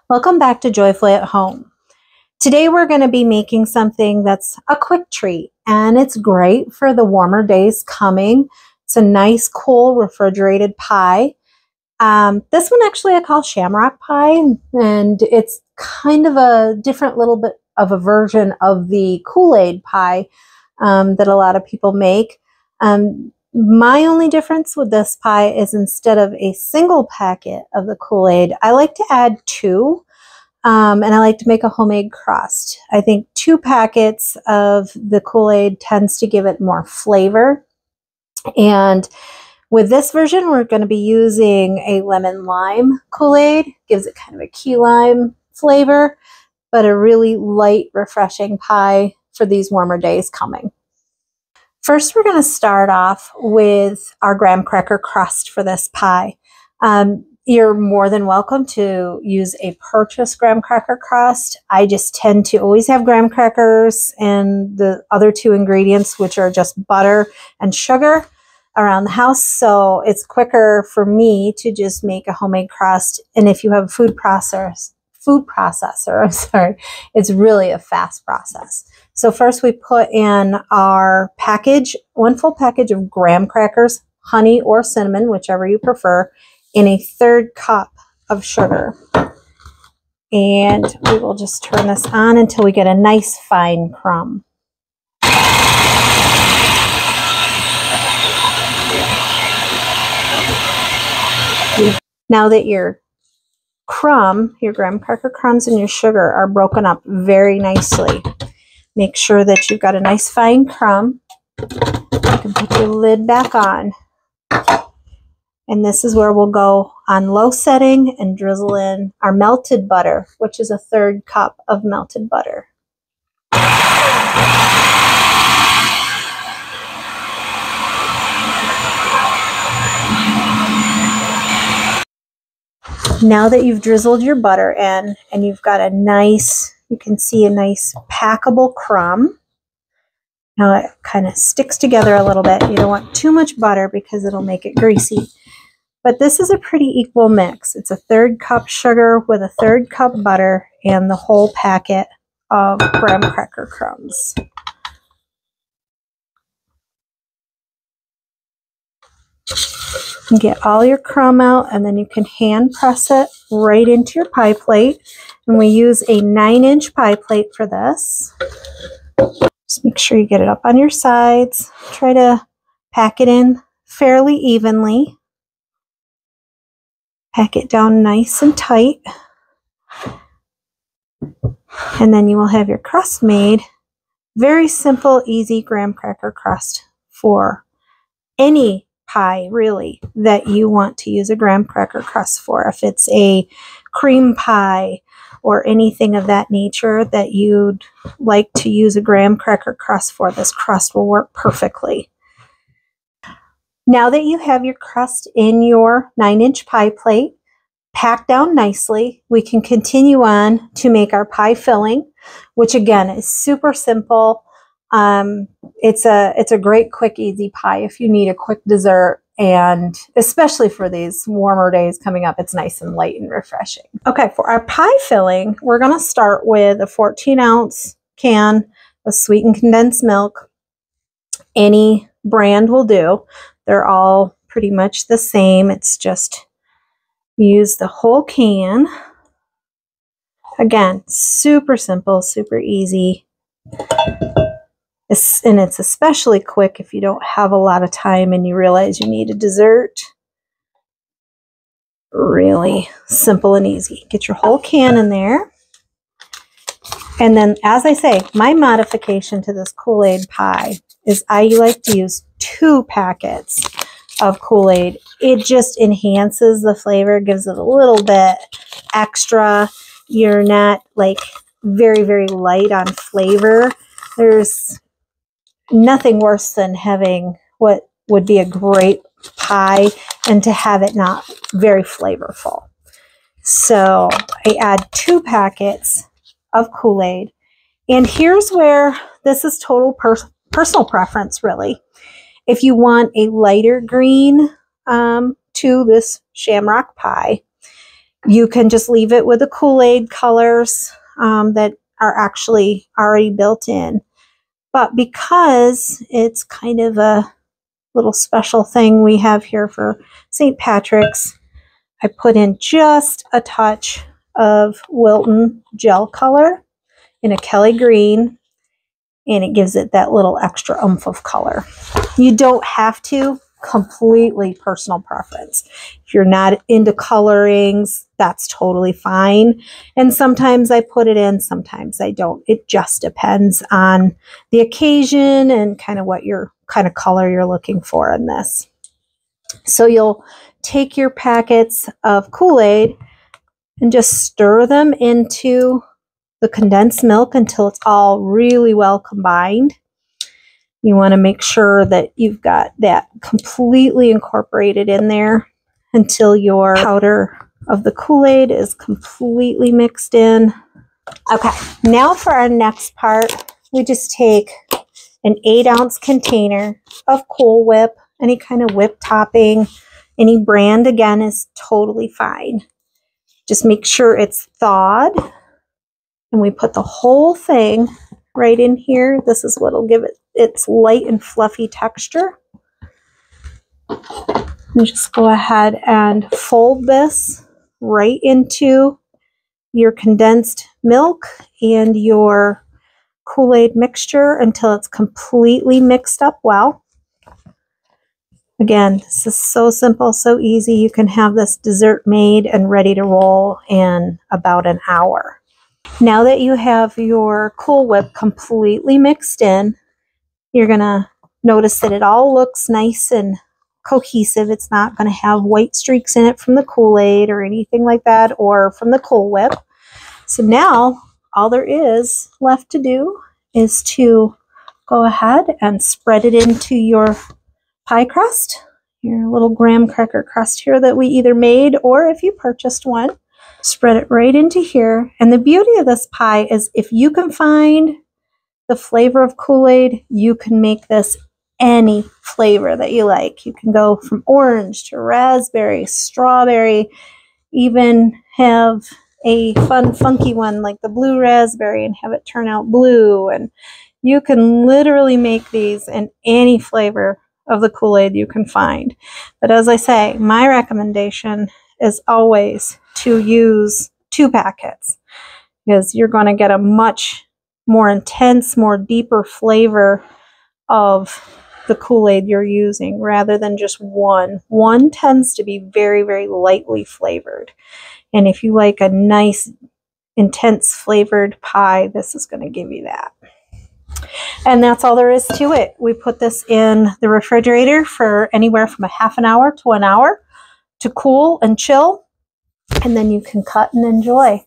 Welcome back to Joyfully at Home. Today we're going to be making something that's a quick treat, and it's great for the warmer days coming. It's a nice, cool, refrigerated pie. This one actually I call Shamrock Pie, and it's kind of a different little bit of a version of the Kool-Aid pie that a lot of people make. My only difference with this pie is instead of a single packet of the Kool-Aid, I like to add two, and I like to make a homemade crust. I think 2 packets of the Kool-Aid tends to give it more flavor. And with this version, we're going to be using a lemon lime Kool-Aid. Gives it kind of a key lime flavor, but a really light, refreshing pie for these warmer days coming. First, we're going to start off with our graham cracker crust for this pie. You're more than welcome to use a purchased graham cracker crust. I just tend to always have graham crackers and the other 2 ingredients, which are just butter and sugar, around the house. So it's quicker for me to just make a homemade crust. And if you have a food processor, it's really a fast process. So first we put in our package, 1 full package of graham crackers, honey or cinnamon, whichever you prefer, in a 1/3 cup of sugar. And we will just turn this on until we get a nice fine crumb. Now that your graham cracker crumbs and your sugar are broken up very nicely, make sure that you've got a nice fine crumb. You can put your lid back on. And this is where we'll go on low setting and drizzle in our melted butter, which is a 1/3 cup of melted butter. Now that you've drizzled your butter in and you've got a nice, you can see a nice packable crumb. Now it kind of sticks together a little bit. You don't want too much butter because it'll make it greasy. But this is a pretty equal mix. It's a 1/3 cup sugar with a 1/3 cup butter and the whole packet of graham cracker crumbs. You get all your crumb out, and then you can hand press it right into your pie plate. And we use a 9-inch pie plate for this. Just make sure you get it up on your sides. Try to pack it in fairly evenly. Pack it down nice and tight. And then you will have your crust made. Very simple, easy graham cracker crust for any pie, really, that you want to use a graham cracker crust for. If it's a cream pie or anything of that nature that you'd like to use a graham cracker crust for, this crust will work perfectly. Now that you have your crust in your 9-inch pie plate, packed down nicely, we can continue on to make our pie filling, which again is super simple. It's a great, quick, easy pie if you need a quick dessert, and especially for these warmer days coming up, it's nice and light and refreshing. Okay, for our pie filling, we're going to start with a 14-ounce can of sweetened condensed milk. Any brand will do. They're all pretty much the same. It's just use the whole can. Again, super simple, super easy. And it's especially quick if you don't have a lot of time and you realize you need a dessert. Really simple and easy. Get your whole can in there. And then, as I say, my modification to this Kool-Aid pie is I like to use 2 packets of Kool-Aid. It just enhances the flavor, gives it a little bit extra. You're not like very, very light on flavor. There's nothing worse than having what would be a great pie and to have it not very flavorful. So I add 2 packets of Kool-Aid. And here's where this is total personal preference, really. If you want a lighter green to this Shamrock Pie, You can just leave it with the Kool-Aid colors that are actually already built in. But because it's kind of a little special thing we have here for St. Patrick's, I put in just a touch of Wilton gel color in a Kelly green, and it gives it that little extra oomph of color. You don't have to, completely personal preference. If you're not into colorings, that's totally fine. And sometimes I put it in, sometimes I don't. It just depends on the occasion and kind of what kind of color you're looking for in this. So you'll take your packets of Kool-Aid and just stir them into the condensed milk until it's all really well combined. You want to make sure that you've got that completely incorporated in there until your powder of the Kool-Aid is completely mixed in. Okay, now for our next part, we just take an 8-ounce container of Cool Whip, any kind of whip topping, any brand again is totally fine. Just make sure it's thawed, and we put the whole thing right in here. This is what will give it its light and fluffy texture. And just go ahead and fold this right into your condensed milk and your Kool-Aid mixture until it's completely mixed up well. Again, this is so simple, so easy. You can have this dessert made and ready to roll in about an hour. Now that you have your Cool Whip completely mixed in, you're going to notice that it all looks nice and cohesive. It's not going to have white streaks in it from the Kool-Aid or anything like that, or from the Cool Whip. So now all there is left to do is to go ahead and spread it into your pie crust, your little graham cracker crust here that we either made, or if you purchased one, spread it right into here. And the beauty of this pie is if you can find the flavor of Kool-Aid, you can make this any flavor that you like. You can go from orange to raspberry, strawberry, even have a fun, funky one like the blue raspberry and have it turn out blue. And you can literally make these in any flavor of the Kool-Aid you can find. But as I say, my recommendation is always to use 2 packets, because you're going to get a much more intense, more deeper flavor of the Kool-Aid you're using rather than just one. One tends to be very, very lightly flavored. And if you like a nice, intense flavored pie, this is going to give you that. And that's all there is to it. We put this in the refrigerator for anywhere from a half an hour to an hour to cool and chill. And then you can cut and enjoy.